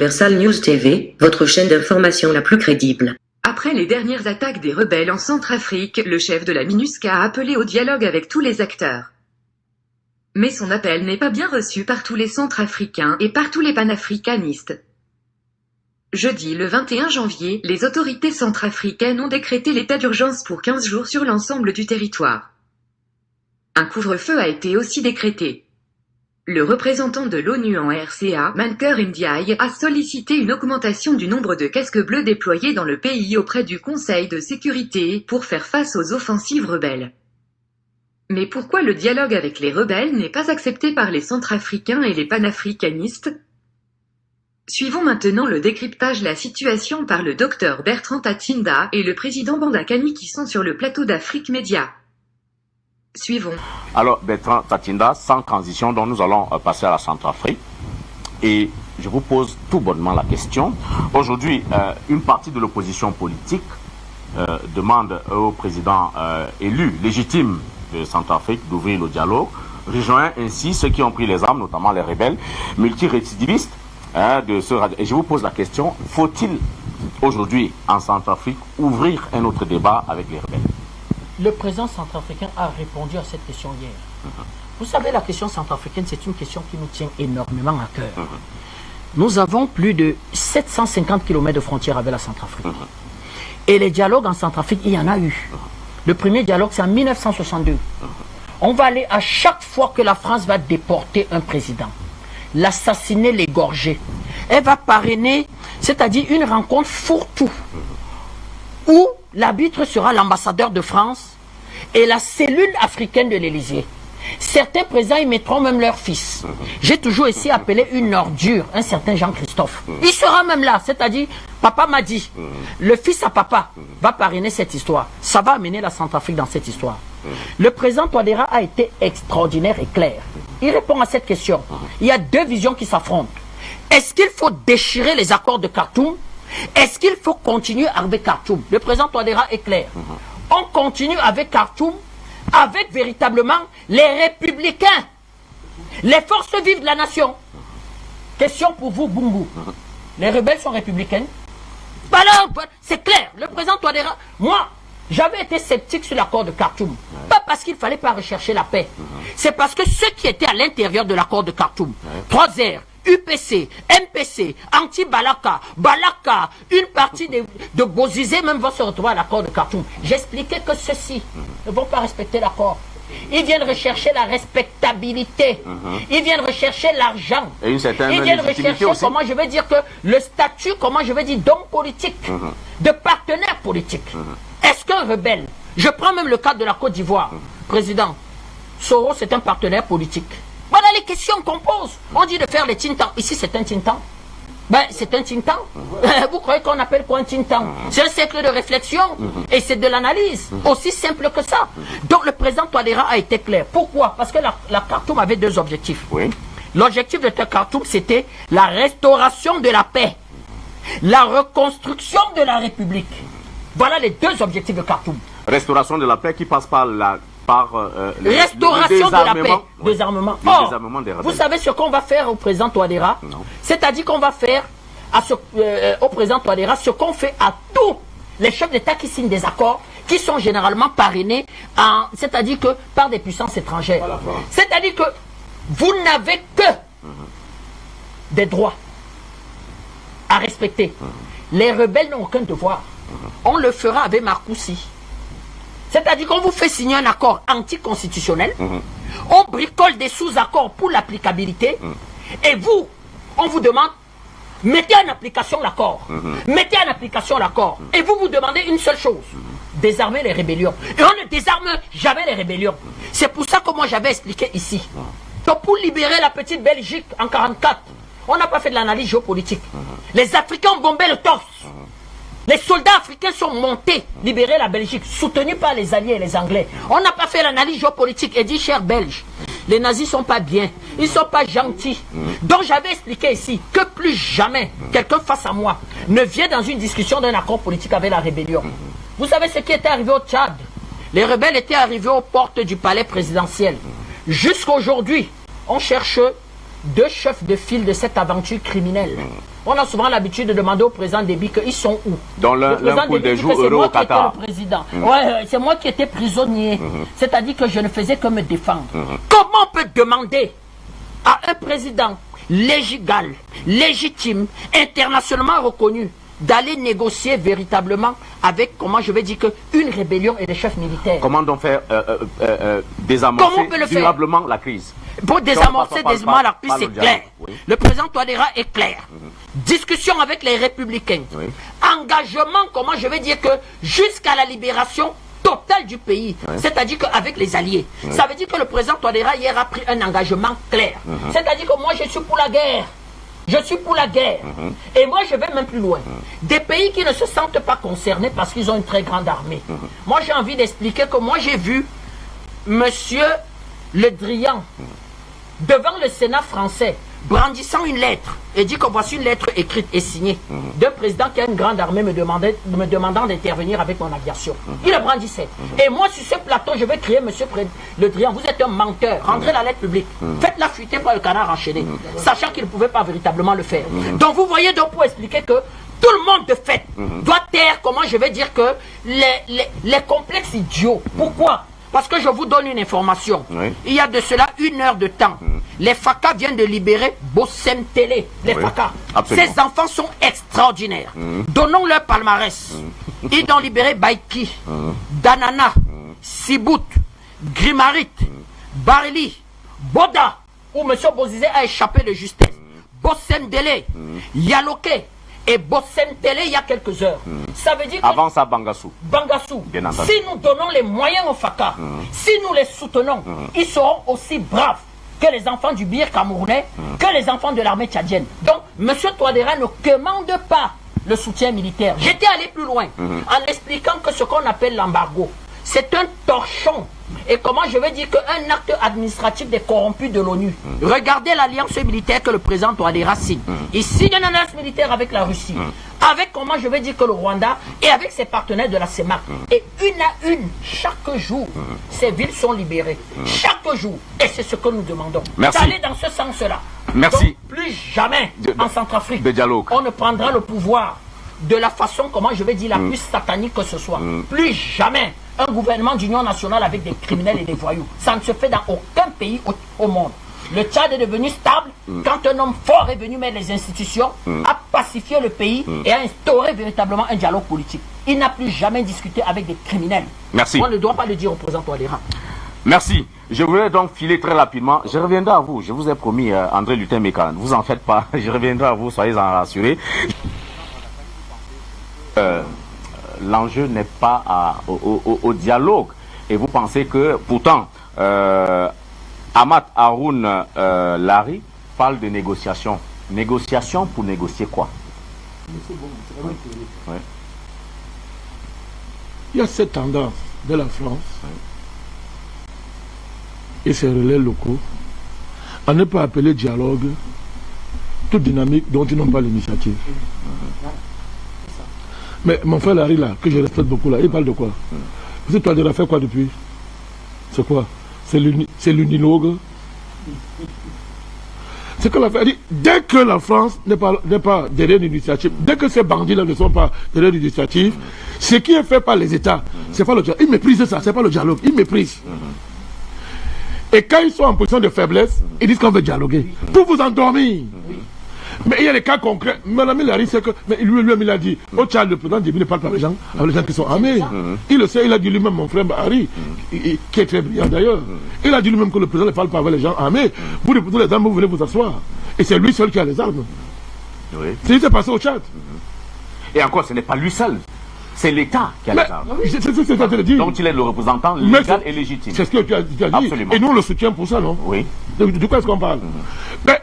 Universal News TV, votre chaîne d'information la plus crédible. Après les dernières attaques des rebelles en Centrafrique, le chef de la MINUSCA a appelé au dialogue avec tous les acteurs. Mais son appel n'est pas bien reçu par tous les Centrafricains et par tous les panafricanistes. Jeudi le 21 janvier, les autorités centrafricaines ont décrété l'état d'urgence pour 15 jours sur l'ensemble du territoire. Un couvre-feu a été aussi décrété. Le représentant de l'ONU en RCA, Mankeur Ndiaye, a sollicité une augmentation du nombre de casques bleus déployés dans le pays auprès du Conseil de sécurité pour faire face aux offensives rebelles. Mais pourquoi le dialogue avec les rebelles n'est pas accepté par les Centrafricains et les panafricanistes? Suivons maintenant le décryptage de la situation par le docteur Bertrand Tatinda et le président Bandakani qui sont sur le plateau d'Afrique Média. Suivons. Alors Bertrand Tatinda, sans transition, donc nous allons passer à la Centrafrique. Et je vous pose tout bonnement la question. Aujourd'hui, une partie de l'opposition politique demande au président élu, légitime de Centrafrique, d'ouvrir le dialogue, rejoint ainsi ceux qui ont pris les armes, notamment les rebelles multirécidivistes. Et je vous pose la question, faut-il aujourd'hui en Centrafrique ouvrir un autre débat avec les rebelles? Le président centrafricain a répondu à cette question hier. Vous savez, la question centrafricaine, c'est une question qui nous tient énormément à cœur. Nous avons plus de 750 km de frontières avec la Centrafrique. Et les dialogues en Centrafrique, il y en a eu. Le premier dialogue, c'est en 1962. On va aller à chaque fois que la France va déporter un président, l'assassiner, l'égorger. Elle va parrainer, c'est-à-dire une rencontre fourre-tout, où l'arbitre sera l'ambassadeur de France et la cellule africaine de l'Élysée. Certains présidents y mettront même leur fils. J'ai toujours ici appelé une ordure, un certain Jean-Christophe. Il sera même là, c'est-à-dire, papa m'a dit, le fils à papa va parrainer cette histoire. Ça va amener la Centrafrique dans cette histoire. Le président Touadéra a été extraordinaire et clair. Il répond à cette question. Il y a deux visions qui s'affrontent. Est-ce qu'il faut déchirer les accords de Khartoum? Est-ce qu'il faut continuer avec Khartoum? Le président Touadéra est clair. On continue avec Khartoum, avec véritablement les républicains, les forces vives de la nation. Question pour vous, Bungu. Les rebelles sont républicains? Voilà, c'est clair. Le président Touadéra, moi, j'avais été sceptique sur l'accord de Khartoum. Pas parce qu'il ne fallait pas rechercher la paix. C'est parce que ceux qui étaient à l'intérieur de l'accord de Khartoum, 3R, UPC, MPC, Anti-Balaka, Balaka, une partie de Bozizé même vont se retrouver à l'accord de Khartoum. J'expliquais que ceux-ci ne vont pas respecter l'accord. Ils viennent rechercher la respectabilité. Ils viennent rechercher l'argent. Et une certaine Ils viennent rechercher, aussi. comment je vais dire que le statut, comment je vais dire, d'homme politique, de partenaire politique. Est-ce qu'un rebelle, je prends même le cas de la Côte d'Ivoire, président, Soro c'est un partenaire politique. Voilà les questions qu'on pose. On dit de faire les think tanks. Ici, c'est un think tank. Ben, c'est un think tank. Vous croyez qu'on appelle quoi un think tank? C'est un cercle de réflexion et c'est de l'analyse. Aussi simple que ça. Donc, le président Touadéra a été clair. Pourquoi? Parce que la Khartoum avait deux objectifs. Oui. L'objectif de Khartoum, c'était la restauration de la paix, la reconstruction de la République. Voilà les deux objectifs de Khartoum. Restauration de la paix qui passe par le restauration de la paix, oui. désarmement. Le désarmement des rebelles. Vous savez ce qu'on va faire au président Touadéra? C'est-à-dire qu'on va faire au président Touadéra ce qu'on fait à tous les chefs d'État qui signent des accords qui sont généralement parrainés, c'est-à-dire que par des puissances étrangères. C'est-à-dire que vous n'avez que des droits à respecter. Les rebelles n'ont aucun devoir. On le fera avec Marcoussi. C'est-à-dire qu'on vous fait signer un accord anticonstitutionnel, on bricole des sous-accords pour l'applicabilité, et vous, on vous demande, mettez en application l'accord. Mettez en application l'accord. Et vous vous demandez une seule chose, désarmer les rébellions. Et on ne désarme jamais les rébellions. C'est pour ça que moi j'avais expliqué ici. Donc pour libérer la petite Belgique en 1944, on n'a pas fait de l'analyse géopolitique. Les Africains ont bombé le torse. Les soldats africains sont montés libérer la Belgique, soutenus par les Alliés et les Anglais. On n'a pas fait l'analyse géopolitique et dit, chers Belges, les nazis ne sont pas bien, ils ne sont pas gentils. Donc j'avais expliqué ici que plus jamais quelqu'un face à moi ne vient dans une discussion d'un accord politique avec la rébellion. Vous savez ce qui était arrivé au Tchad? Les rebelles étaient arrivés aux portes du palais présidentiel. Jusqu'à aujourd'hui, on cherche deux chefs de file de cette aventure criminelle. On a souvent l'habitude de demander au président Déby qu'ils sont où. Dans l'un des jours heureux au Qatar. Le président. Ouais, c'est moi qui étais prisonnier. C'est-à-dire que je ne faisais que me défendre. Comment on peut demander à un président légal, légitime, internationalement reconnu, d'aller négocier véritablement avec, comment je vais dire, une rébellion et des chefs militaires? Comment donc faire désamorcer durablement la crise? Pour désamorcer désormais la crise, c'est clair. Oui. Le président Touadéra est clair. Discussion avec les républicains. Oui. Engagement, comment je vais dire, que jusqu'à la libération totale du pays, oui. C'est-à-dire qu'avec les alliés. Oui. Ça veut dire que le président Touadéra hier a pris un engagement clair. C'est-à-dire que moi je suis pour la guerre. Je suis pour la guerre. Et moi, je vais même plus loin. Des pays qui ne se sentent pas concernés parce qu'ils ont une très grande armée. Moi, j'ai envie d'expliquer que moi, j'ai vu Monsieur Le Drian devant le Sénat français brandissant une lettre et dit que voici une lettre écrite et signée d'un président qui a une grande armée me demandant d'intervenir avec mon aviation. Il le brandissait. Et moi, sur ce plateau, je vais crier, Monsieur Le Drian, vous êtes un menteur. Rendrez la lettre publique. Faites-la fuiter par le canard enchaîné, sachant qu'il ne pouvait pas véritablement le faire. Donc, vous voyez, donc, pour expliquer que tout le monde, de fait, doit taire, comment je vais dire, que les complexes idiots. Pourquoi? Parce que je vous donne une information. Oui. Il y a de cela 1 heure de temps. Les FACA viennent de libérer Bossem Télé. Les FACA. Ces enfants sont extraordinaires. Donnons leur palmarès. Ils ont libéré Baïki, Danana, Sibout, Grimarit, Barili, Boda, où M. Bozizé a échappé de justesse. Bossem Délé, Yaloké et Bossem Télé il y a quelques heures. Ça veut dire que avant ça, Bangassou. Bangassou. Si nous donnons les moyens aux FACA, si nous les soutenons, ils seront aussi braves que les enfants du Bir camerounais, que les enfants de l'armée tchadienne. Donc, M. Touadéra ne commande pas le soutien militaire. J'étais allé plus loin en expliquant que ce qu'on appelle l'embargo, c'est un torchon. Et comment je vais dire qu'un acte administratif des corrompus de l'ONU. Regardez l'alliance militaire que le président Touadéra signe. Il signe une alliance militaire avec la Russie, avec comment je vais dire que le Rwanda et avec ses partenaires de la CEMAC. Et une à une, chaque jour, ces villes sont libérées. Chaque jour. Et c'est ce que nous demandons. D'aller dans ce sens-là. Merci. Donc, plus jamais en Centrafrique, on ne prendra le pouvoir de la façon, comment je vais dire, la plus satanique que ce soit. Plus jamais un gouvernement d'union nationale avec des criminels et des voyous. Ça ne se fait dans aucun pays au monde. Le Tchad est devenu stable quand un homme fort est venu mettre les institutions, a pacifié le pays et a instauré véritablement un dialogue politique. Il n'a plus jamais discuté avec des criminels. Merci. On ne doit pas le dire au président Touadéra. Merci. Je voulais donc filer très rapidement. Je reviendrai à vous. Je vous ai promis, André Lutin Mécan. Ne vous en faites pas. Je reviendrai à vous, soyez-en rassurés. L'enjeu n'est pas au dialogue. Et vous pensez que, pourtant, Ahmad Haroun Larry parle de négociation. Négociation pour négocier quoi? Ouais. Il y a cette tendance de la France et ses relais locaux à ne pas appeler dialogue toute dynamique dont ils n'ont pas l'initiative. Mais mon frère Larry là, que je respecte beaucoup là, il parle de quoi? Vous êtes déjà fait quoi depuis? C'est quoi? C'est l'unilogue. C'est que la France dit, dès que la France n'est pas derrière l'initiative, dès que ces bandits-là ne sont pas derrière l'initiative, ce qui est fait par les États, c'est pas le dialogue. Ils méprisent ça, c'est pas le dialogue, ils méprisent. Et quand ils sont en position de faiblesse, ils disent qu'on veut dialoguer. Pour vous endormir. Mais il y a des cas concrets. Madame Larry, c'est que lui-même il a dit au Tchad, le président Déby ne parle pas avec les gens qui sont armés. Il le sait, il a dit lui-même, mon frère Harry, qui est très brillant d'ailleurs. Il a dit lui-même que le président ne parle pas avec les gens armés. Vous déposez les armes, vous venez vous asseoir. Et c'est lui seul qui a les armes. Oui. C'est ce qui s'est passé au Tchad. Et encore, ce n'est pas lui seul. C'est l'État qui a les armes. C'est ce que je te dis. Donc il est le représentant légal et légitime. C'est ce que tu as dit. Absolument. Et nous on le soutient pour ça, non? Oui. De quoi est-ce qu'on parle? Mais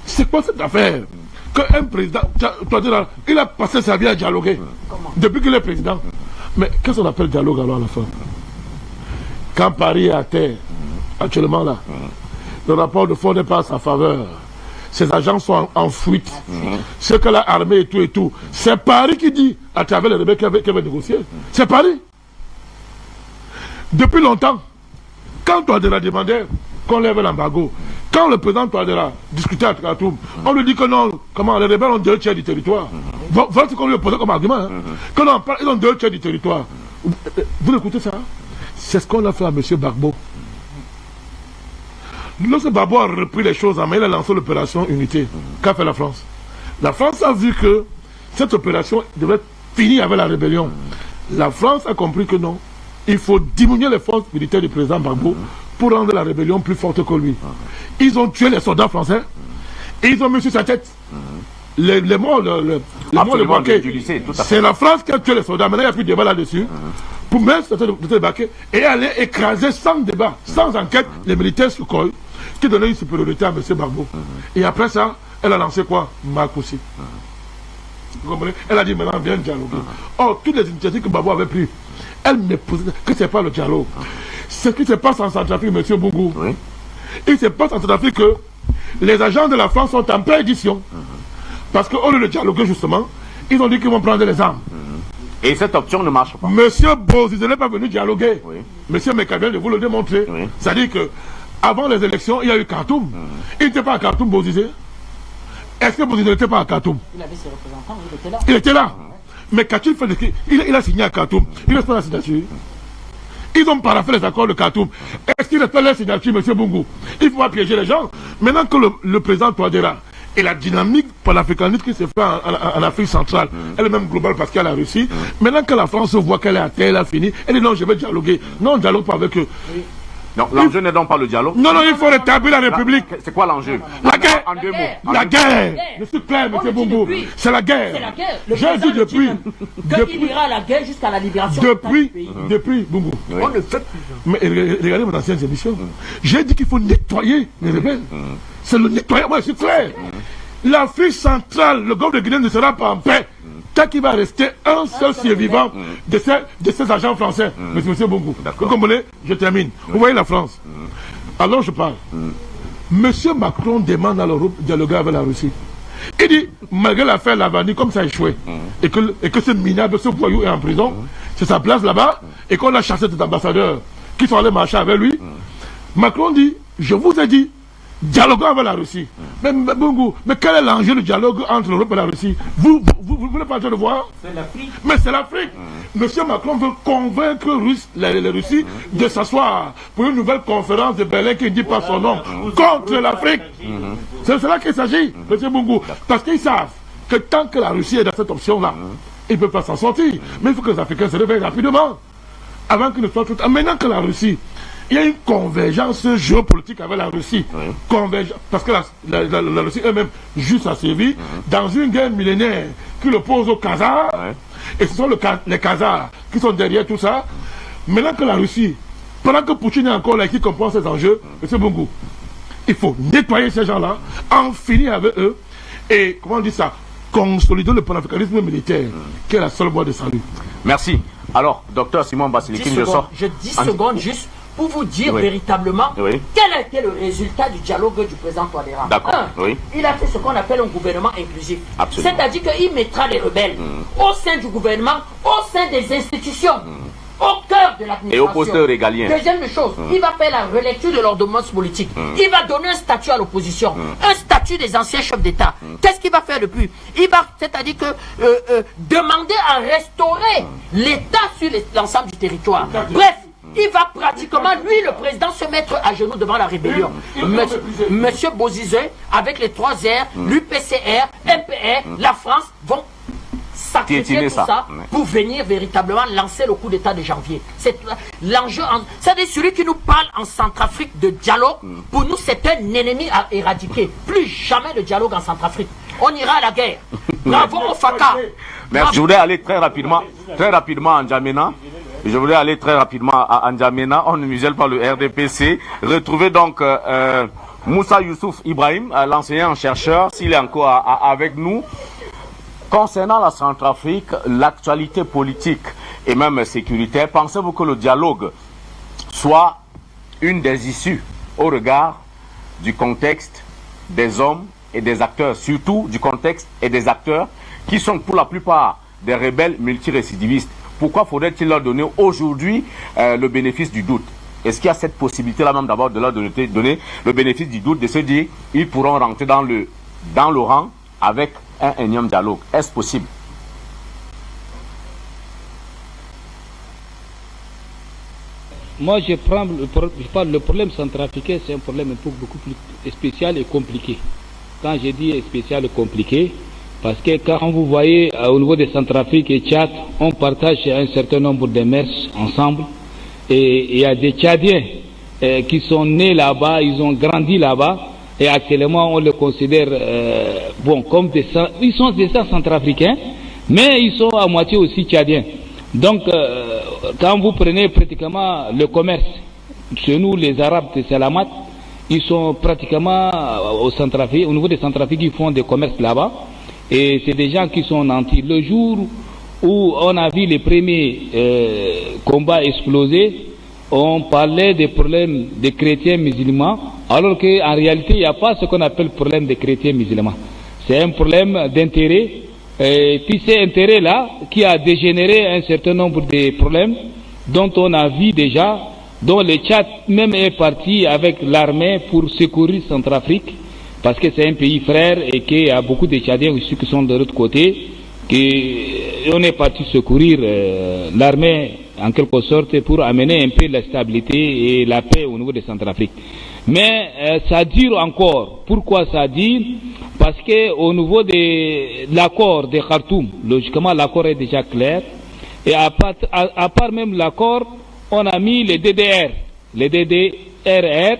c'est quoi cette affaire? Qu'un président, il a passé sa vie à dialoguer. Depuis qu'il est président. Mais qu'est-ce qu'on appelle dialogue alors à la fin? Quand Paris est à terre, actuellement là, le rapport de force n'est pas à sa faveur. Ses agents sont en fuite. Ce que la armée et tout, c'est Paris qui dit, à travers les rebelles qui veut négocier. C'est Paris. Depuis longtemps, quand on a demandé qu'on lève l'embargo, Quand le président Touadéra discutait à Khartoum, on lui dit que non, comment les rebelles ont 2 tiers du territoire. Voilà ce qu'on lui a posé comme argument. Hein. Que non, ils ont 2 tiers du territoire. Vous écoutez ça? C'est ce qu'on a fait à M. Gbagbo. Lorsque Gbagbo a repris les choses en main, il a lancé l'opération Unité. Qu'a fait la France? La France a vu que cette opération devait finir avec la rébellion. La France a compris que non, il faut diminuer les forces militaires du président Gbagbo pour rendre la rébellion plus forte que lui. Ils ont tué les soldats français et ils ont mis sur sa tête les morts, le banquet. C'est la France qui a tué les soldats. Maintenant, il n'y a plus de débat là-dessus. Pour mettre ce baquet et aller écraser sans débat, sans enquête, les militaires Sukhoi qui donnaient une supériorité à M. Gbagbo. Et après ça, elle a lancé quoi? Marcoussi. Vous comprenez? Elle a dit maintenant, viens dialoguer. Or, toutes les initiatives que Gbagbo avait prises, elle me posait que ce n'est pas le dialogue. Ce qui se passe en Centrafrique, M. Bougou, il se passe en Centrafrique que les agents de la France sont en perdition. Parce qu'au lieu de dialoguer, justement, ils ont dit qu'ils vont prendre les armes. Et cette option ne marche pas. Monsieur Bozizé n'est pas venu dialoguer. Monsieur Meka vient de vous le démontrer. C'est-à-dire que avant les élections, il y a eu Khartoum. Il n'était pas à Khartoum, Bozizé. Est-ce que Bozizé n'était pas à Khartoum? Il avait ses représentants, il était là. Il était là. Mais qu'a-t-il fait? Il a signé à Khartoum. Il reste pas la signature. Ils ont paraphé les accords de Khartoum. Est-ce qu'il reste la signature, M. Boungou? Il faut pas piéger les gens. Maintenant que le président Touadéra et la dynamique panafricaniste qui se fait en Afrique centrale, elle est même globale parce qu'il y a la Russie. Maintenant que la France voit qu'elle est à terre, elle a fini, elle dit non, je vais dialoguer. Non, on ne dialogue pas avec eux. Non, l'enjeu n'est donc pas le dialogue. Non, il faut rétablir la République. C'est quoi l'enjeu? La guerre. En 2 mots. La guerre. Je suis clair, M. Boungou. C'est la guerre. C'est la guerre. J'ai dit depuis. Qu'il ira à la guerre jusqu'à la libération. Depuis, Boungou. On ne fait plus. Mais regardez mes anciennes émissions. J'ai dit qu'il faut nettoyer les rebelles. C'est le nettoyage. Moi, je suis clair. L'Afrique centrale, le golfe de Guinée ne sera pas en paix tant qu'il va rester un seul survivant de ces agents français. Monsieur Boungou. Vous comprenez? Je termine. Vous voyez la France. Alors je parle. Monsieur Macron demande à l'Europe de dialoguer avec la Russie. Il dit, malgré l'affaire Lavani, comme ça a échoué, et que ce minable, ce voyou est en prison, c'est sa place là-bas, et qu'on a chassé des ambassadeurs qui sont allés marcher avec lui, Macron dit, je vous ai dit, dialoguons avec la Russie. Mais Boungou, mais quel est l'enjeu du dialogue entre l'Europe et la Russie? Vous voulez pas le voir? C'est l'Afrique. Mais c'est l'Afrique. Monsieur Macron veut convaincre les Russes de s'asseoir pour une nouvelle conférence de Berlin qui ne dit pas son nom contre l'Afrique. C'est cela qu'il s'agit, monsieur Boungou. Parce qu'ils savent que tant que la Russie est dans cette option-là, ils ne peuvent pas s'en sortir. Mais il faut que les Africains se réveillent rapidement. Avant qu'ils ne soient tout. Maintenant que la Russie, il y a une convergence géopolitique avec la Russie. Parce que la Russie elle-même juste a servi dans une guerre millénaire qui l'oppose aux Khazars. Et ce sont les Khazars qui sont derrière tout ça. Maintenant que la Russie, pendant que Poutine est encore là qui comprend ces enjeux, M. Boungou, il faut nettoyer ces gens-là, en finir avec eux, et, comment on dit ça, consolider le panafricanisme militaire, qui est la seule voie de salut. Merci. Alors, docteur Simon Basilikine, je sors. Je 10 secondes juste pour vous dire véritablement quel a été le résultat du dialogue du président Touadéra. D'accord. Il a fait ce qu'on appelle un gouvernement inclusif. C'est-à-dire qu'il mettra les rebelles au sein du gouvernement, au sein des institutions, au cœur de l'administration. Et au posteur régalien. Deuxième chose, il va faire la relecture de l'ordonnance politique. Il va donner un statut à l'opposition, un statut des anciens chefs d'État. Qu'est-ce qu'il va faire depuis? Il va, c'est-à-dire que demander à restaurer l'État sur l'ensemble du territoire. Bref, il va pratiquement, lui, le président, se mettre à genoux devant la rébellion. Monsieur Bozizé, avec les 3 R, l'UPCR, MPR, la France vont sacrifier tout ça pour venir véritablement lancer le coup d'État de janvier. C'est l'enjeu. C'est celui qui nous parle en Centrafrique de dialogue. Pour nous, c'est un ennemi à éradiquer. Plus jamais de dialogue en Centrafrique. On ira à la guerre. Bravo au FACA. Merci. Je voudrais aller très rapidement à N'Djamena. Je voulais aller très rapidement à N'Djamena. On ne muselle pas le RDPC. Retrouver donc Moussa Youssouf Ibrahim, l'enseignant-chercheur, s'il est encore avec nous. Concernant la Centrafrique, l'actualité politique et même sécuritaire, pensez-vous que le dialogue soit une des issues au regard du contexte des hommes et des acteurs, surtout du contexte et des acteurs qui sont pour la plupart des rebelles multirécidivistes? Pourquoi faudrait-il leur donner aujourd'hui le bénéfice du doute? Est-ce qu'il y a cette possibilité-là même d'abord de leur donner le bénéfice du doute, de se dire ils pourront rentrer dans le rang avec un énième dialogue? Est-ce possible? Moi, je parle le problème centrafricain, c'est un problème beaucoup plus spécial et compliqué. Quand je dis spécial et compliqué, parce que quand vous voyez au niveau de Centrafrique et Tchad, on partage un certain nombre de mers ensemble, et il y a des Tchadiens qui sont nés là-bas, ils ont grandi là-bas, et actuellement on les considère comme ils sont des centrafricains, mais ils sont à moitié aussi Tchadiens. Donc, quand vous prenez pratiquement le commerce, chez nous, les Arabes de Salamat, ils sont pratiquement au niveau des Centrafrique, ils font des commerces là-bas. Et c'est des gens qui sont nantis. Le jour où on a vu les premiers combats exploser, on parlait des problèmes des chrétiens musulmans, alors qu'en réalité, il n'y a pas ce qu'on appelle problème des chrétiens musulmans. C'est un problème d'intérêt. Et puis ces intérêts-là, qui a dégénéré un certain nombre de problèmes dont on a vu déjà, dont le Tchad même est parti avec l'armée pour secourir Centrafrique, parce que c'est un pays frère et qu'il y a beaucoup de Tchadiens aussi qui sont de l'autre côté, et on est parti secourir l'armée en quelque sorte pour amener un peu la stabilité et la paix au niveau de Centrafrique. Mais ça dure encore. Pourquoi ça dure? Parce que au niveau de l'accord de Khartoum, logiquement l'accord est déjà clair, et à part même l'accord, on a mis les DDR, les DDRR.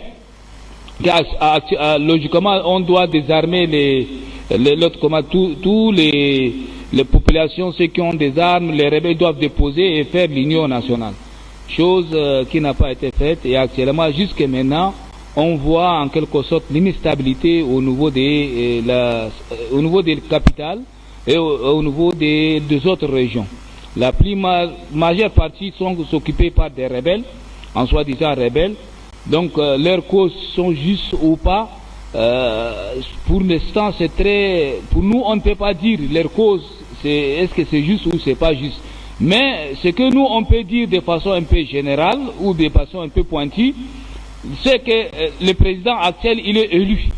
Logiquement, on doit désarmer tous les populations, ceux qui ont des armes, les rebelles doivent déposer et faire l'union nationale. Chose qui n'a pas été faite, et actuellement, jusqu'à maintenant, on voit en quelque sorte l'instabilité au niveau des capitales et au niveau des autres régions. La majeure partie sont occupées par des rebelles, en soi-disant rebelles. Donc leurs causes sont justes ou pas. Pour l'instant, c'est très. Pour nous, on ne peut pas dire leurs causes. Est-ce que c'est juste ou c'est pas juste. Mais ce que nous on peut dire de façon un peu générale ou de façon un peu pointue, c'est que le président actuel, il est élu.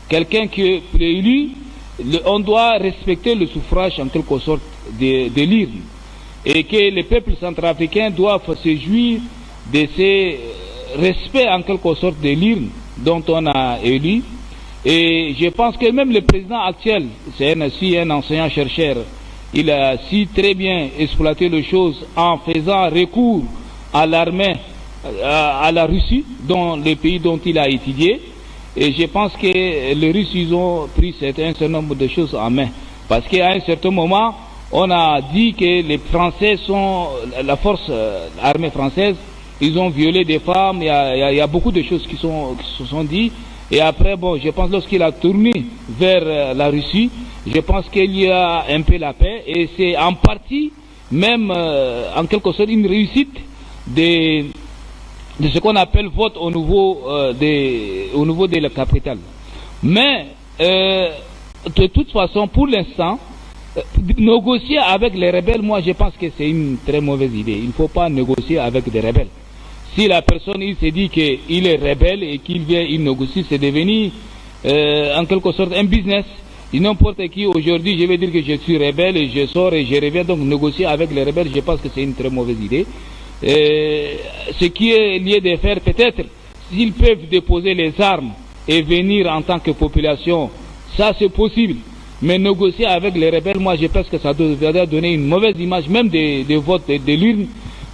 Quelqu'un qui est élu, on doit respecter le suffrage en quelque sorte de l'urne. Et que les peuples centrafricains doivent se jouir de ces respects en quelque sorte de l'urne dont on a élu. Et je pense que même le président actuel, c'est un enseignant-chercheur, il a si très bien exploité les choses en faisant recours à l'armée, à la Russie, dans le pays dont il a étudié. Et je pense que les Russes, ils ont pris un certain nombre de choses en main. Parce qu'à un certain moment, on a dit que les Français sont, la force, l'armée française, ils ont violé des femmes, il y a beaucoup de choses qui se sont dites. Et après, bon, je pense lorsqu'il a tourné vers la Russie, je pense qu'il y a un peu la paix. Et c'est en partie, même en quelque sorte, une réussite de ce qu'on appelle vote au niveau de la capitale. Mais, de toute façon, pour l'instant, négocier avec les rebelles, moi je pense que c'est une très mauvaise idée. Il ne faut pas négocier avec des rebelles. Si la personne il se dit qu'il est rebelle et qu'il vient, il négocie, c'est devenu en quelque sorte un business. Et n'importe qui aujourd'hui, je vais dire que je suis rebelle et je sors et je reviens, donc négocier avec les rebelles, je pense que c'est une très mauvaise idée. Ce qui est lié de faire, peut-être, s'ils peuvent déposer les armes et venir en tant que population, ça c'est possible. Mais négocier avec les rebelles, moi je pense que ça doit donner une mauvaise image, même des votes de l'urne.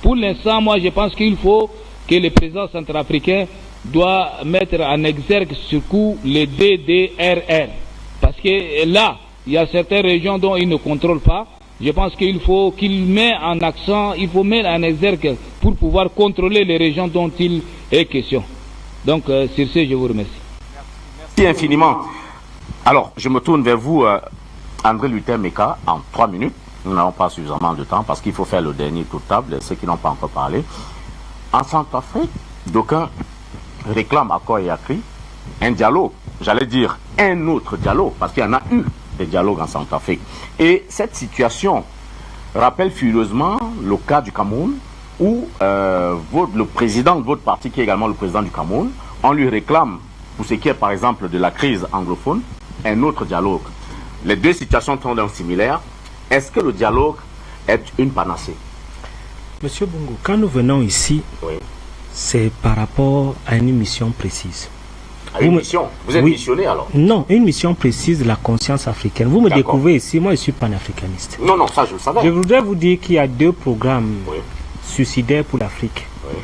Pour l'instant, moi je pense qu'il faut que le président centrafricain doit mettre en exergue surtout les DDRR. Parce que là, il y a certaines régions dont il ne contrôle pas. Je pense qu'il faut qu'il mette en accent, il faut mettre en exergue pour pouvoir contrôler les régions dont il est question. Donc, sur ce, je vous remercie. Merci infiniment. Alors, je me tourne vers vous, André Luther Meka, en 3 minutes. Nous n'avons pas suffisamment de temps parce qu'il faut faire le dernier tour de table, ceux qui n'ont pas encore parlé. En Centrafrique, d'aucuns réclament à corps et à cri un dialogue, j'allais dire un autre dialogue, parce qu'il y en a eu des dialogues en Centrafrique. Et cette situation rappelle furieusement le cas du Cameroun, où le président de votre parti, qui est également le président du Cameroun, on lui réclame, pour ce qui est par exemple de la crise anglophone, un autre dialogue. Les deux situations sont donc similaires. Est-ce que le dialogue est une panacée? Monsieur Bongo, quand nous venons ici, Oui. c'est par rapport à une mission précise. Une mission? Vous êtes missionné alors? Non, une mission précise de la conscience africaine. Vous me découvrez ici, moi je suis panafricaniste. Non, non, ça je le savais. Je voudrais vous dire qu'il y a 2 programmes suicidaires pour l'Afrique. Oui.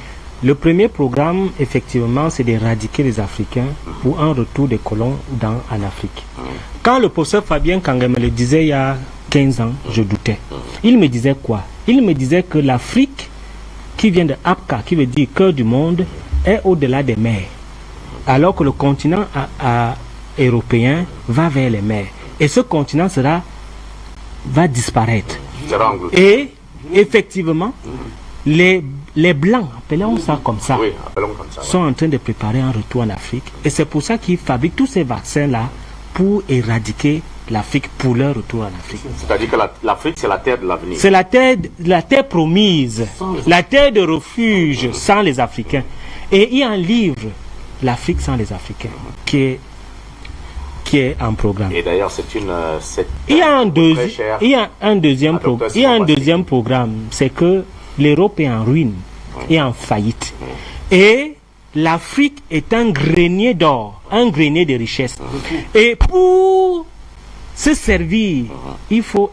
Le premier programme, effectivement, c'est d'éradiquer les Africains pour un retour des colons en Afrique. Quand le professeur Fabien Kangé me le disait il y a 15 ans, je doutais. Il me disait quoi? Il me disait que l'Afrique, qui vient de Apka, qui veut dire cœur du monde, est au-delà des mers. Alors que le continent européen va vers les mers. Et ce continent va disparaître. Et effectivement, les Blancs, appelons ça comme ça, sont en train de préparer un retour en Afrique. Et c'est pour ça qu'ils fabriquent tous ces vaccins-là pour éradiquer l'Afrique pour leur retour en Afrique. C'est-à-dire que l'Afrique, c'est la terre de l'avenir. C'est la terre promise, la terre de refuge sans les Africains. Et il y a un livre, L'Afrique sans les Africains, qui est en programme. Et d'ailleurs, il y a un deuxième programme, c'est que l'Europe est en ruine, est en faillite. Et l'Afrique est un grenier d'or, un grenier de richesse. Et pour se servir, il faut,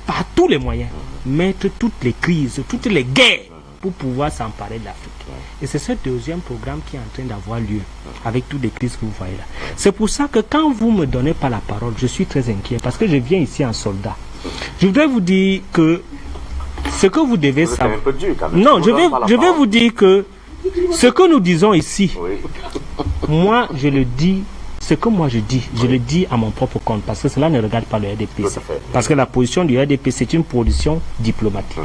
par tous les moyens, mettre toutes les crises, toutes les guerres pour pouvoir s'emparer de l'Afrique. Et c'est ce deuxième programme qui est en train d'avoir lieu, avec toutes les crises que vous voyez là. C'est pour ça que quand vous me donnez pas la parole, je suis très inquiet, parce que je viens ici en soldat. Je voudrais vous dire que ce que vous devez savoir... Non, je vais vous dire que ce que nous disons ici, moi je le dis, ce que moi je dis, je le dis à mon propre compte, parce que cela ne regarde pas le RDPC. Parce que la position du RDPC, c'est une position diplomatique.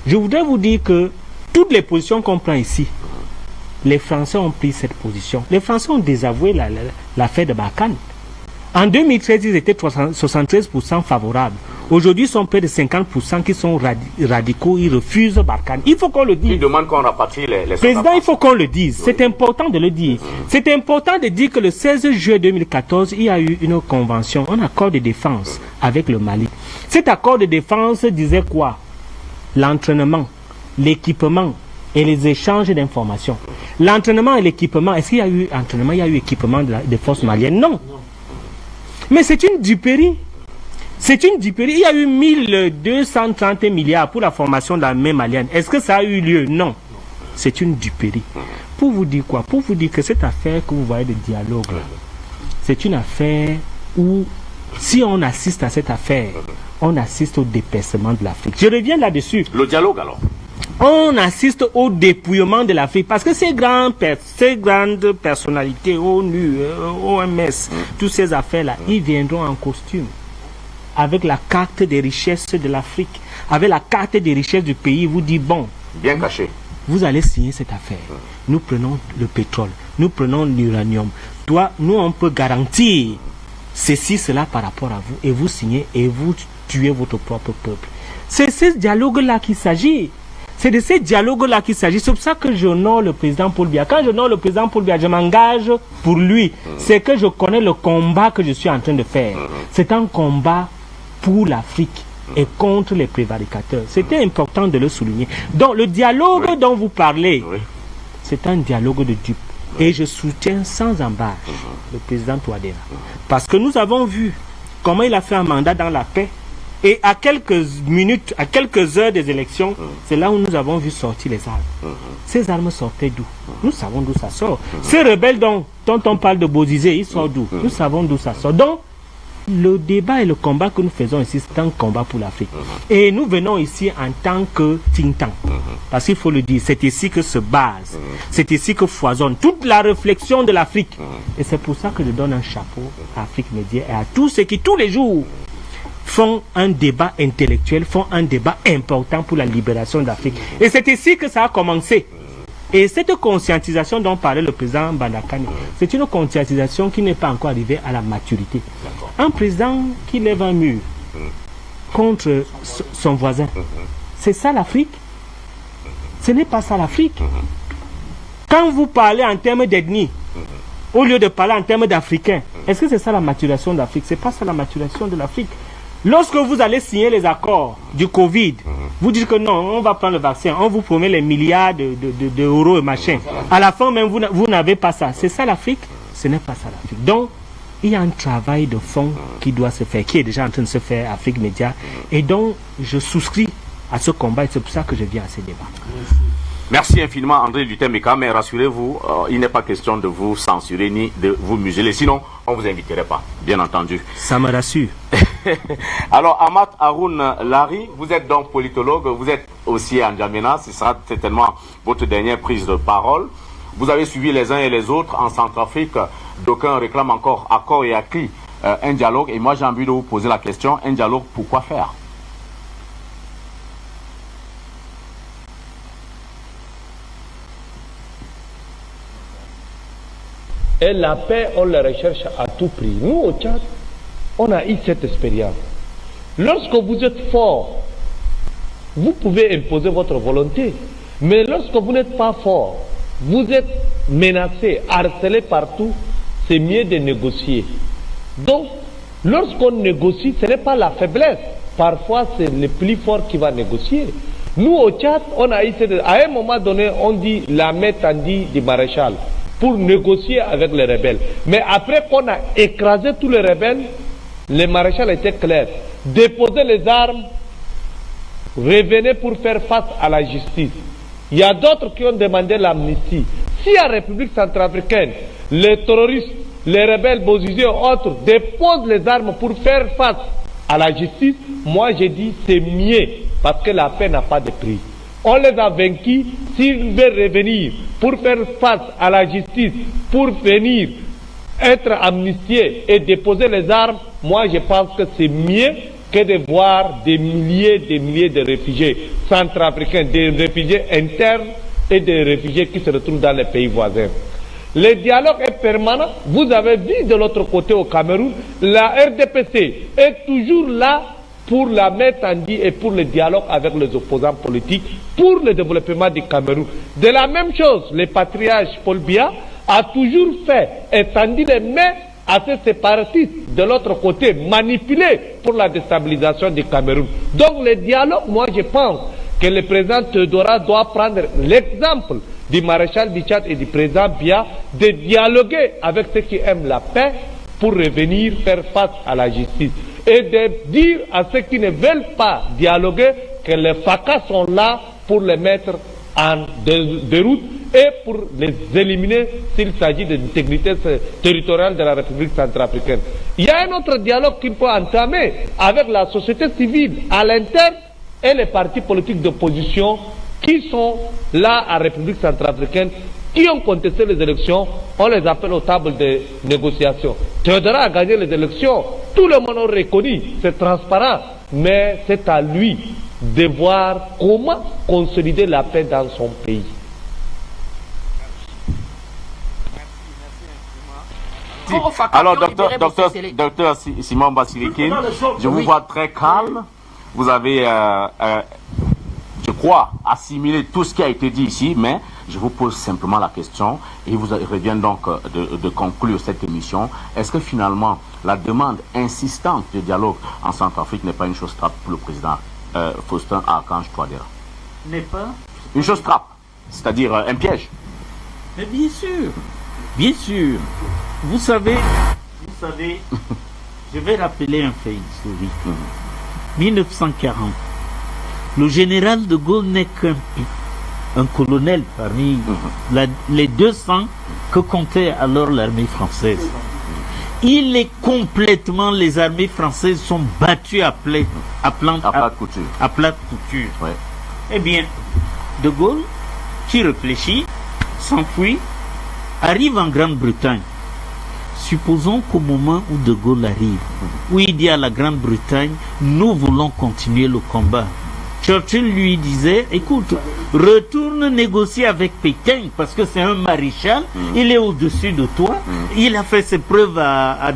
Je voudrais vous dire que toutes les positions qu'on prend ici, les Français ont pris cette position. Les Français ont désavoué l'affaire de Barkhane. En 2013, ils étaient 73% favorables. Aujourd'hui, ils sont près de 50% qui sont radicaux, ils refusent Barkhane. Il faut qu'on le dise. Ils demandent qu'on rapatrie les Président, il faut qu'on le dise. C'est important de le dire. C'est important de dire que le 16 juillet 2014, il y a eu une convention, un accord de défense avec le Mali. Cet accord de défense disait quoi? L'entraînement, l'équipement et les échanges d'informations. L'entraînement et l'équipement, est-ce qu'il y a eu entraînement, il y a eu équipement des forces maliennes? Non. Mais c'est une duperie. C'est une duperie. Il y a eu 1230 milliards pour la formation de l'armée malienne. Est-ce que ça a eu lieu? Non. C'est une duperie. Pour vous dire quoi? Pour vous dire que cette affaire que vous voyez de dialogue, c'est une affaire où, si on assiste à cette affaire, on assiste au dépaissement de l'Afrique. Je reviens là-dessus. Le dialogue alors? On assiste au dépouillement de l'Afrique parce que ces grandes personnalités, ONU, OMS, toutes ces affaires-là, ils viendront en costume avec la carte des richesses de l'Afrique, avec la carte des richesses du pays. Ils vous disent, bon, bien caché, vous allez signer cette affaire. Nous prenons le pétrole, nous prenons l'uranium. Nous, on peut garantir ceci, cela par rapport à vous, et vous signez et vous tuez votre propre peuple. C'est ce dialogue-là qu'il s'agit. C'est de ces dialogues-là qu'il s'agit. C'est pour ça que j'honore le président Paul Biya. Quand j'honore le président Paul Biya, je m'engage pour lui. C'est que je connais le combat que je suis en train de faire. C'est un combat pour l'Afrique et contre les prévaricateurs. C'était important de le souligner. Donc le dialogue dont vous parlez, c'est un dialogue de dupes. Et je soutiens sans embarras le président Touadéra. Parce que nous avons vu comment il a fait un mandat dans la paix. Et à quelques minutes, à quelques heures des élections, c'est là où nous avons vu sortir les armes. Ces armes sortaient d'où? Nous savons d'où ça sort. Ces rebelles dont on parle de Bozizé, ils sortent d'où? Nous savons d'où ça sort. Donc, le débat et le combat que nous faisons ici, c'est un combat pour l'Afrique. Et nous venons ici en tant que think tank. Parce qu'il faut le dire, c'est ici que se base, c'est ici que foisonne toute la réflexion de l'Afrique. Et c'est pour ça que je donne un chapeau à Afrique Média et à tous ceux qui, tous les jours, font un débat intellectuel, font un débat important pour la libération d'Afrique. Et c'est ici que ça a commencé. Et cette conscientisation dont parlait le président Bandakani, c'est une conscientisation qui n'est pas encore arrivée à la maturité. Un président qui lève un mur contre son voisin, c'est ça l'Afrique? Ce n'est pas ça l'Afrique. Quand vous parlez en termes d'ethnie, au lieu de parler en termes d'Africains, est-ce que c'est ça la maturation de l'Afrique? C'est pas ça la maturation de l'Afrique. Lorsque vous allez signer les accords du Covid, vous dites que non, on va prendre le vaccin, on vous promet les milliards d'euros et machin. À la fin même, vous n'avez pas ça. C'est ça l'Afrique? Ce n'est pas ça l'Afrique. Donc, il y a un travail de fond qui doit se faire, qui est déjà en train de se faire à Afrique Média. Et donc, je souscris à ce combat et c'est pour ça que je viens à ce débat. Merci infiniment André Lutemeka, mais rassurez-vous, il n'est pas question de vous censurer ni de vous museler, sinon on ne vous inviterait pas, bien entendu. Ça me rassure. Alors Amat Haroun Larry, vous êtes donc politologue, vous êtes aussi à N'Djamena, ce sera certainement votre dernière prise de parole. Vous avez suivi les uns et les autres en Centrafrique, d'aucuns réclament encore à corps et à cri un dialogue, et moi j'ai envie de vous poser la question, un dialogue pourquoi faire? Et la paix, on la recherche à tout prix. Nous, au Tchad, on a eu cette expérience. Lorsque vous êtes fort, vous pouvez imposer votre volonté. Mais lorsque vous n'êtes pas fort, vous êtes menacé, harcelé partout, c'est mieux de négocier. Donc, lorsqu'on négocie, ce n'est pas la faiblesse. Parfois, c'est le plus fort qui va négocier. Nous, au Tchad, on a eu à un moment donné, on dit la main tendue du maréchal pour négocier avec les rebelles. Mais après qu'on a écrasé tous les rebelles, le maréchal était clair. Déposez les armes, revenez pour faire face à la justice. Il y a d'autres qui ont demandé l'amnistie. Si la République centrafricaine, les terroristes, les rebelles Bozizé et autres déposent les armes pour faire face à la justice, moi je dis c'est mieux parce que la paix n'a pas de prix. On les a vaincus, s'ils veulent revenir pour faire face à la justice, pour venir être amnistiés et déposer les armes, moi je pense que c'est mieux que de voir des milliers de réfugiés centrafricains, des réfugiés internes et des réfugiés qui se retrouvent dans les pays voisins. Le dialogue est permanent. Vous avez vu de l'autre côté au Cameroun, la RDPC est toujours là pour la main tendue et pour le dialogue avec les opposants politiques, pour le développement du Cameroun. De la même chose, le patriarche Paul Biya a toujours fait et tendu les mains à ces séparatistes de l'autre côté, manipulés pour la déstabilisation du Cameroun. Donc le dialogue, moi je pense que le président Teodora doit prendre l'exemple du maréchal du Tchad et du président Biya de dialoguer avec ceux qui aiment la paix pour revenir faire face à la justice. Et de dire à ceux qui ne veulent pas dialoguer que les FACA sont là pour les mettre en déroute et pour les éliminer s'il s'agit de l'intégrité territoriale de la République centrafricaine. Il y a un autre dialogue qu'il faut entamer avec la société civile à l'interne et les partis politiques d'opposition qui sont là à la République centrafricaine, qui ont contesté les élections, on les appelle aux tables de négociation. Théodora a gagné les élections, tout le monde a reconnu, c'est transparent, mais c'est à lui de voir comment consolider la paix dans son pays. Alors, docteur Simon Basilikine, je vous vois très calme. Vous avez, je crois, assimilé tout ce qui a été dit ici, mais je vous pose simplement la question, et vous revient donc de conclure cette émission. Est-ce que finalement, la demande insistante de dialogue en Centrafrique n'est pas une chose trappe pour le président Faustin Archange Touadéra? N'est pas une chose trappe, c'est-à-dire un piège. Mais bien sûr. Vous savez, je vais rappeler un fait historique. 1940, le général de Gaulle n'est qu'un colonel parmi les 200 que comptait alors l'armée française. Il est complètement, les armées françaises sont battues à plate couture. Ouais. Eh bien, de Gaulle, qui réfléchit, s'enfuit, arrive en Grande-Bretagne. Supposons qu'au moment où De Gaulle arrive, où il dit à la Grande-Bretagne, nous voulons continuer le combat. Churchill lui disait, écoute, retourne négocier avec Pétain, parce que c'est un maréchal, il est au-dessus de toi, il a fait ses preuves en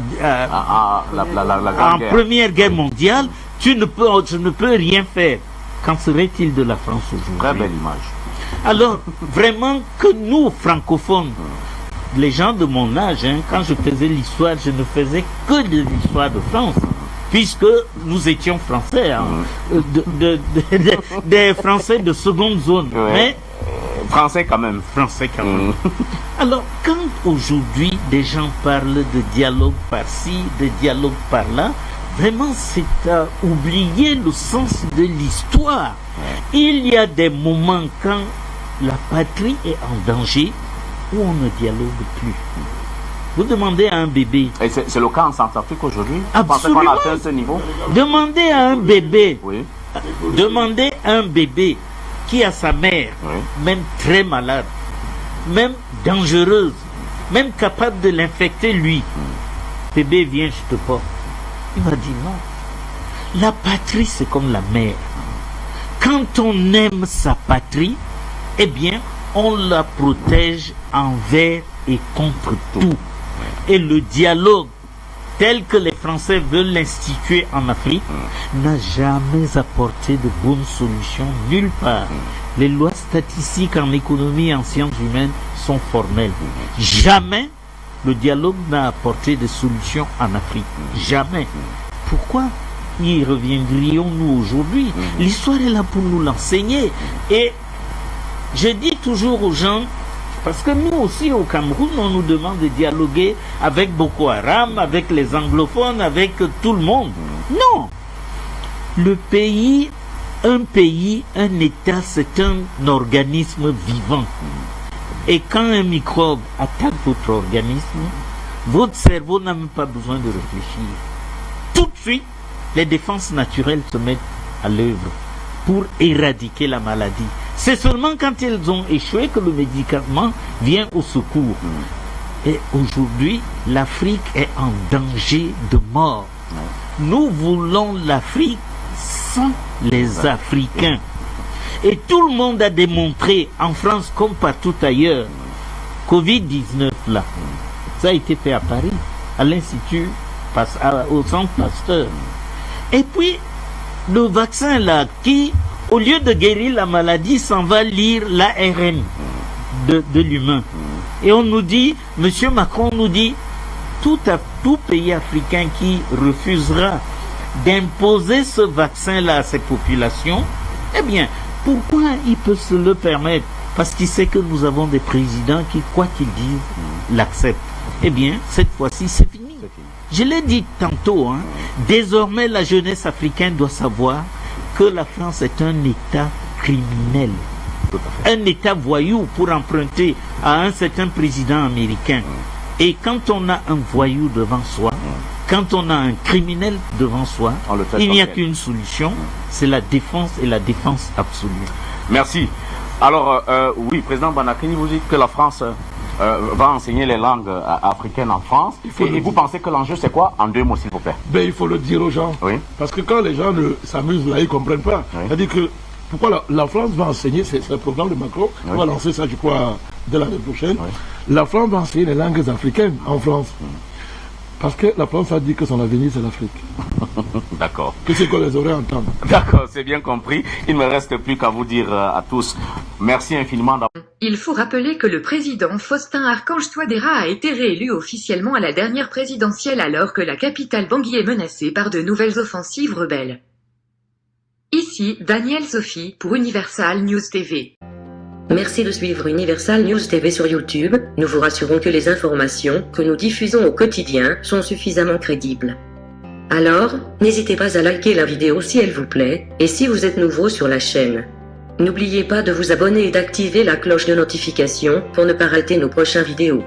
Première Guerre mondiale, je ne peux rien faire. Qu'en serait-il de la France aujourd'hui? Très belle image. Alors, vraiment que nous, francophones, les gens de mon âge, quand je faisais l'histoire, je ne faisais que de l'histoire de France, puisque nous étions français, des Français de seconde zone. Ouais. Mais Français quand même. Français quand même. Alors, quand aujourd'hui des gens parlent de dialogue par-ci, de dialogue par-là, vraiment c'est à oublier le sens de l'histoire. Il y a des moments quand la patrie est en danger où on ne dialogue plus. Vous demandez à un bébé. Et c'est le cas en Centrafrique aujourd'hui? Absolument. Vous pensez qu'on a atteint ce niveau? Demandez à un bébé. Oui. Demandez à un bébé qui a sa mère, Oui. même très malade, même dangereuse, même capable de l'infecter lui. Bébé, viens, je te porte. Il va dire non. La patrie, c'est comme la mère. Quand on aime sa patrie, eh bien, on la protège envers et contre tout. Et le dialogue, tel que les Français veulent l'instituer en Afrique, n'a jamais apporté de bonnes solutions nulle part. Les lois statistiques en économie et en sciences humaines sont formelles. Jamais le dialogue n'a apporté de solutions en Afrique. Jamais. Pourquoi y reviendrions-nous aujourd'hui? L'histoire est là pour nous l'enseigner. Et je dis toujours aux gens, parce que nous aussi au Cameroun, on nous demande de dialoguer avec Boko Haram, avec les anglophones, avec tout le monde. Non. Le pays, un État, c'est un organisme vivant. Et quand un microbe attaque votre organisme, votre cerveau n'a même pas besoin de réfléchir. Tout de suite, les défenses naturelles se mettent à l'œuvre pour éradiquer la maladie. C'est seulement quand elles ont échoué que le médicament vient au secours. Et aujourd'hui, l'Afrique est en danger de mort. Nous voulons l'Afrique sans les Africains. Et tout le monde a démontré, en France comme partout ailleurs, Covid-19 là, ça a été fait à Paris, à l'Institut, au Centre Pasteur. Et puis, le vaccin là, qui, au lieu de guérir la maladie, s'en va lire l'ARN de l'humain. Et on nous dit, M. Macron nous dit, tout pays africain qui refusera d'imposer ce vaccin-là à ses populations, eh bien, pourquoi il peut se le permettre? Parce qu'il sait que nous avons des présidents qui, quoi qu'ils disent, l'acceptent. Eh bien, cette fois-ci, c'est fini. Je l'ai dit tantôt, désormais la jeunesse africaine doit savoir que la France est un État criminel. Un État voyou, pour emprunter à un certain président américain. Et quand on a un voyou devant soi, quand on a un criminel devant soi, il n'y a qu'une solution, c'est la défense et la défense absolue. Merci. Alors, oui, Président Banakini, vous dites que la France va enseigner les langues africaines en France. Et vous pensez que l'enjeu, c'est quoi? En 2 mots, s'il vous plaît. Ben, il faut le dire aux gens. Oui. Parce que quand les gens s'amusent là, ils ne comprennent pas. Oui. C'est-à-dire que pourquoi la France va enseigner, c'est le programme de Macron, on va lancer ça, je crois, dès l'année prochaine. Oui. La France va enseigner les langues africaines en France. Parce que la France a dit que son avenir, c'est l'Afrique. D'accord. Que c'est qu'on les aurait entendre. D'accord, c'est bien compris. Il ne me reste plus qu'à vous dire à tous merci infiniment. Il faut rappeler que le président Faustin Archange Touadéra a été réélu officiellement à la dernière présidentielle alors que la capitale Bangui est menacée par de nouvelles offensives rebelles. Ici, Daniel Sophie pour Universal News TV. Merci de suivre Universal News TV sur YouTube. Nous vous rassurons que les informations que nous diffusons au quotidien sont suffisamment crédibles. Alors, n'hésitez pas à liker la vidéo si elle vous plaît, et si vous êtes nouveau sur la chaîne. N'oubliez pas de vous abonner et d'activer la cloche de notification pour ne pas rater nos prochaines vidéos.